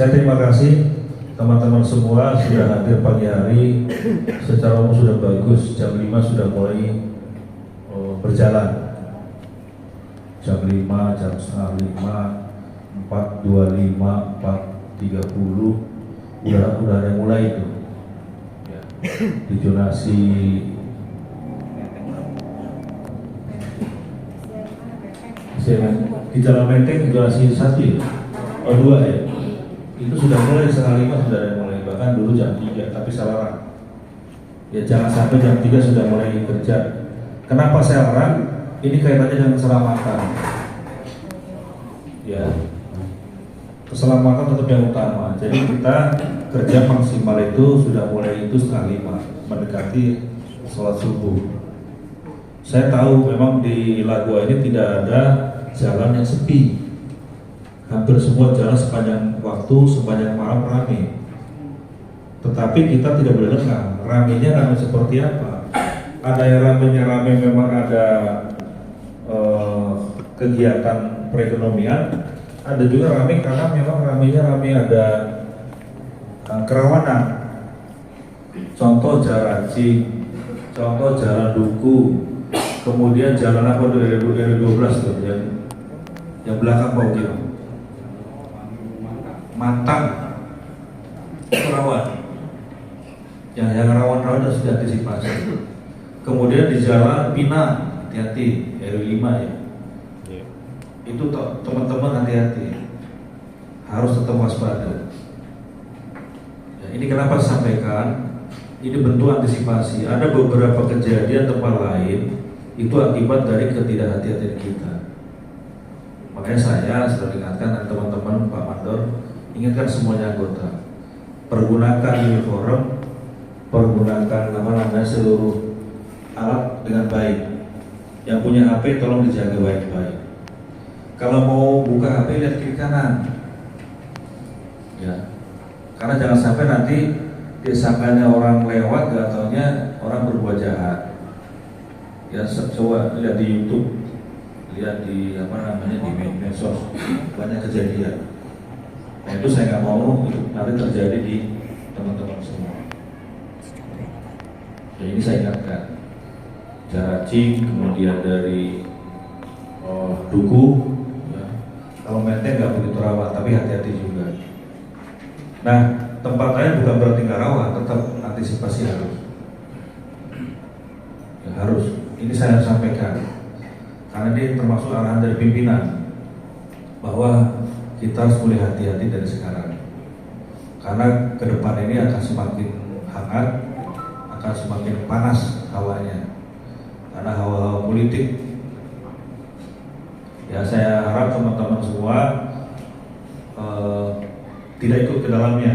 Saya terima kasih teman-teman semua sudah hadir pagi hari. Secara umum sudah bagus, jam 5 sudah mulai berjalan. Jam 5, jam setengah 5, 4.25, 4.30 udah ada mulai itu ya. Di zonasi di Jalan Menteng zonasi 1 ya? Oh 2 ya? Itu sudah mulai setengah 5 sudah ada mulai, bahkan dulu jam 3 tapi saya larang ya, jangan sampai jam 3 sudah mulai kerja. Kenapa saya larang? Ini kaitannya dengan keselamatan ya, keselamatan tetap yang utama. Jadi kita kerja maksimal itu sudah mulai itu setengah 5 mendekati sholat subuh. Saya tahu memang di Lagoa ini tidak ada jalan yang sepi, hampir semua jalan sepanjang waktu, sepanjang malam ramai. Tetapi kita tidak boleh lengah. Ramainya ramai seperti apa? Ada yang ramainya ramai memang ada kegiatan perekonomian, ada juga ramai karena memang ramainya ramai ada kerawanan. Contoh jalan Cing, contoh jalan Duku, kemudian jalan apa dari 2012 tuh yang belakang Pak Ugim, Matang, rawan. Yang rawan-rawan sudah antisipasi. Kemudian di jalan Pinang, hati-hati, RW 5 ya. Itu teman-teman hati-hati, harus tetap waspada. Ya, ini kenapa saya sampaikan? Ini bentuk antisipasi. Ada beberapa kejadian tempat lain itu akibat dari ketidakhati-hatian kita. Makanya saya sudah ingatkan teman-teman Pak Mandor, ingatkan semuanya anggota, pergunakan uniform, pergunakan seluruh alat dengan baik. Yang punya HP tolong dijaga baik-baik. Kalau mau buka HP lihat kiri kanan, ya, karena jangan sampai nanti disangkanya orang lewat, gak taunya orang berbuat jahat. Ya, coba lihat di YouTube, lihat di di medsos, banyak kejadian. Nah, itu saya nggak mau nanti terjadi di teman-teman semua. Ya, ini saya ingatkan. Jarak Cing, kemudian dari Duku, ya. Kalau Menteng nggak begitu rawan, tapi hati-hati juga. Nah, tempat lain bukan berarti nggak rawan, tetap antisipasi harus. Ya, harus. Ini saya sampaikan karena ini termasuk arahan dari pimpinan bahwa kita harus mulai hati-hati dari sekarang, karena ke depan ini akan semakin hangat, akan semakin panas hawanya karena hawa-hawa politik. Ya, saya harap teman-teman semua tidak ikut ke dalamnya.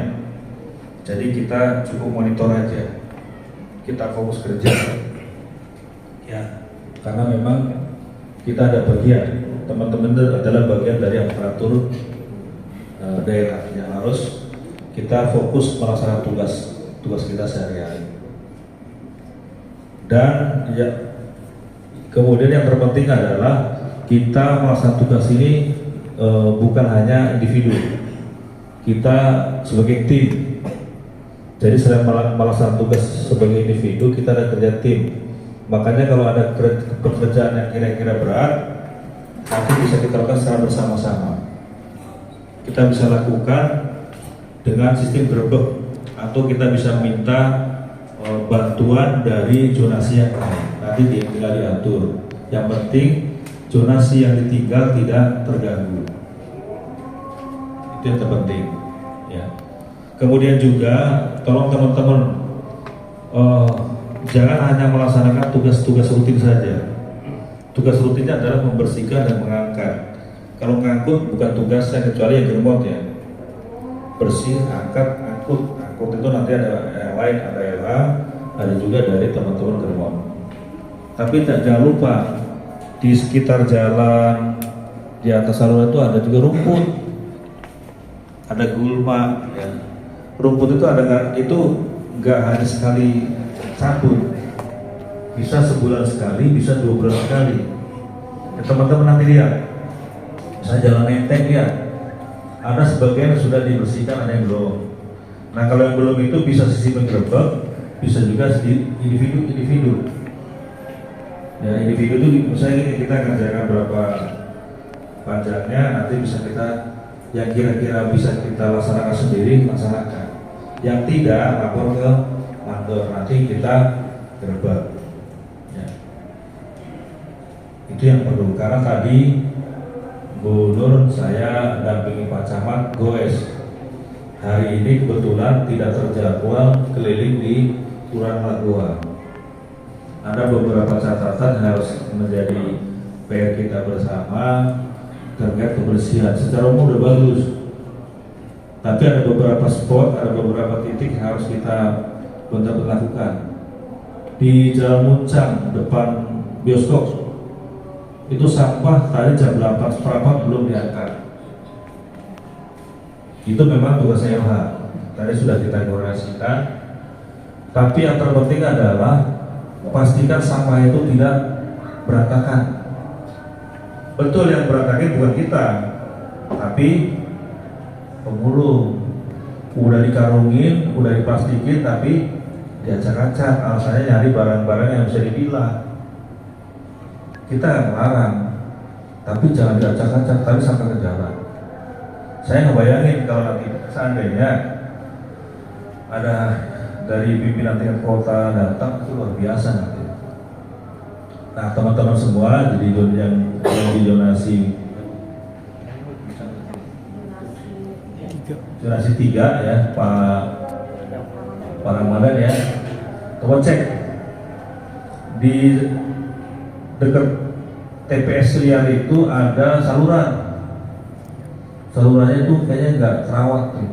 Jadi kita cukup monitor aja, kita fokus kerja. Ya, karena memang kita ada bagian, teman-teman adalah bagian dari aparatur daerah yang harus kita fokus melaksanakan tugas kita sehari-hari. Dan ya, kemudian yang terpenting adalah kita melaksanakan tugas ini bukan hanya individu, kita sebagai tim. Jadi selain melaksanakan tugas sebagai individu, kita ada kerja tim. Makanya kalau ada pekerjaan yang kira-kira berat, nanti bisa kita lakukan secara bersama-sama. Kita bisa lakukan dengan sistem gerbek, atau kita bisa minta bantuan dari zonasi yang lain. Nanti tinggal diatur. Yang penting zonasi yang ditinggal tidak terganggu. Itu yang terpenting. Ya. Kemudian juga tolong teman-teman, jangan hanya melaksanakan tugas-tugas rutin saja. Tugas rutinnya adalah membersihkan dan mengangkat. Kalau ngangkut bukan tugas saya, kecuali yang germot ya. Bersih, angkat, angkut. Angkut itu nanti ada yang lain, ada LH, ada juga dari teman-teman germot. Tapi jangan lupa di sekitar jalan, di atas saluran itu ada juga rumput, ada gulma. Ya. Rumput itu nggak hanya sekali sabun, bisa sebulan sekali, bisa 2 bulan sekali. Ya, teman-teman nanti lihat, misalnya jalan Menteng lihat, Ada sebagian yang sudah dibersihkan, ada yang belum. Nah kalau yang belum itu bisa sisi penggerebek, bisa juga individu. Ya individu itu misalnya kita kerjakan berapa pajaknya, nanti bisa kita yang kira-kira bisa kita laksanakan sendiri, laksanakan. Yang tidak, lapor ke mandor, nanti kita gerebek. Ya. Itu yang perlu, karena tadi Bu Nur saya dampingi Pak Camat goes. Hari ini kebetulan tidak terjadwal keliling di Kelurahan Lagoa. Ada beberapa catatan yang harus menjadi PR kita bersama terkait kebersihan. Secara umum udah bagus, tapi ada beberapa spot, ada beberapa titik yang harus kita benar-benar lakukan. Di Jalan Muncang depan bioskop itu sampah tadi jam 8 seperempat belum diangkat. Itu memang tugas LH. Tadi sudah kita koordinasikan. Tapi yang terpenting adalah pastikan sampah itu tidak berantakan. Betul, yang berantakan bukan kita, tapi pemulung. Udah dikarungin, udah diplastikin, tapi diacak-acak. Alasannya nyari barang-barang yang bisa dipilah. Kita melarang, tapi jangan diacak-acak, tapi sampai ke jalan. Saya ngebayangin kalau nanti seandainya ada dari pimpinan tingkat kota datang, itu luar biasa nanti. Nah teman-teman semua, jadi yang didonasi donasi 3 ya Pak Ramadan ya, coba cek di dekat TPS Liar itu ada salurannya itu kayaknya nggak terawat tuh.